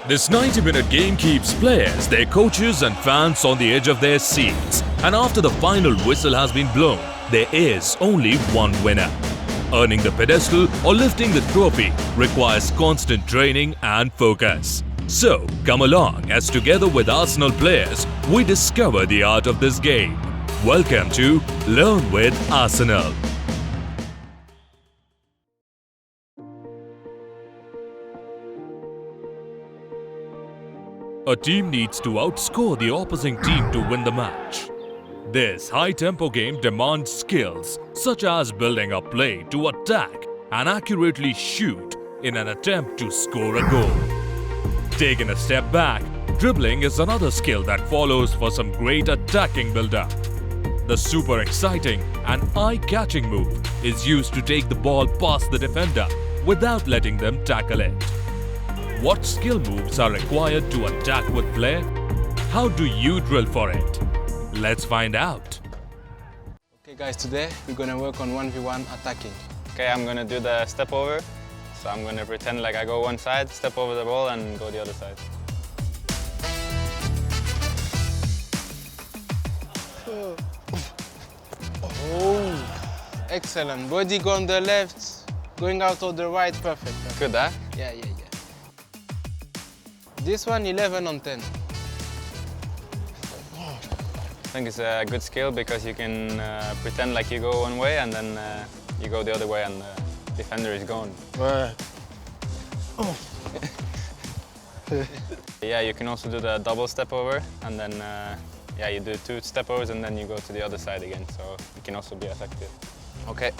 This 90-minute game keeps players, their coaches and fans on the edge of their seats. And after the final whistle has been blown, there is only one winner. Earning the pedestal or lifting the trophy requires constant training and focus. So, come along as together with Arsenal players, we discover the art of this game. Welcome to Learn with Arsenal. A team needs to outscore the opposing team to win the match. This high-tempo game demands skills such as building a play to attack and accurately shoot in an attempt to score a goal. Taking a step back, dribbling is another skill that follows for some great attacking build-up. The super exciting and eye-catching move is used to take the ball past the defender without letting them tackle it. What skill moves are required to attack with flair? How do you drill for it? Let's find out. Okay guys, today we're gonna work on 1v1 attacking. Okay, I'm gonna do the step over. So I'm gonna pretend like I go one side, step over the ball and go the other side. Oh, excellent. Body go on the left, going out on the right, perfect. Good, huh? Yeah. This one 11 on 10. I think it's a good skill because you can pretend like you go one way and then you go the other way and the defender is gone. Oh. Yeah, you can also do the double step over and then yeah, you do 2 step overs and then you go to the other side again, so it can also be effective. Okay.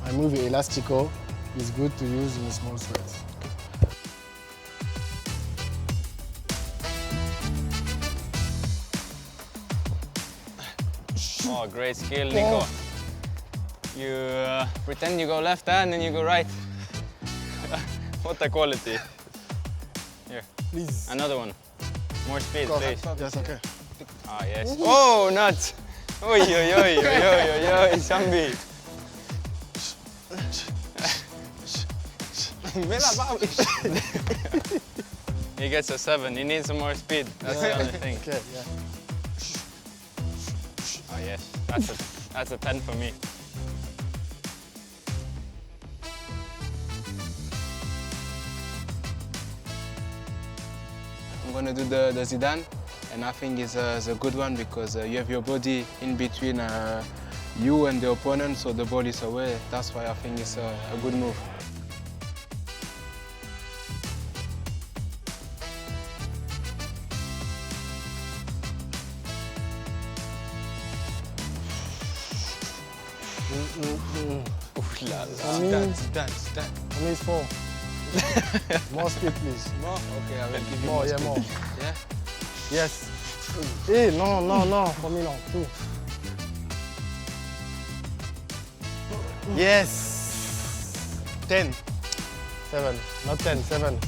I move elastical is good to use in small sweats. Oh, great skill, Nico. You pretend you go left and then you go right. What a quality. Here, Please. another one. More speed, please. Yes, okay. Ah, yes. Oh, nuts! Oi, Sambi. He gets a 7. He needs some more speed. That's the only thing. Okay, yeah. Oh yes, that's a 10 for me. I'm gonna do the Zidane, and I think it's a good one because you have your body in between you and the opponent, so the ball is away. That's why I think it's a good move. Zidane. For me it's 4. More speed, please. More? Okay, I will give you More, yeah, more. Yeah? Yes. Hey, no. For me, no. 2. Yes. 10. 7. Not 10, 7.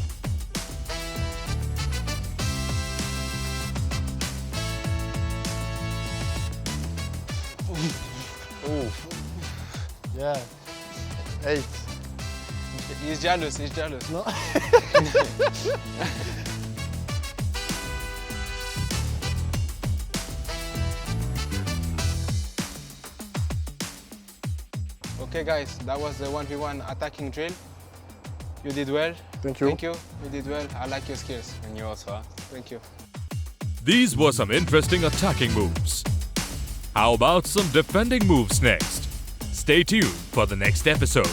Ooh. Yeah. 8. He's jealous. No. Okay guys, that was the 1v1 attacking drill. You did well. Thank you. You did well. I like your skills. And you also, huh? Thank you. These were some interesting attacking moves. How about some defending moves next? Stay tuned for the next episode.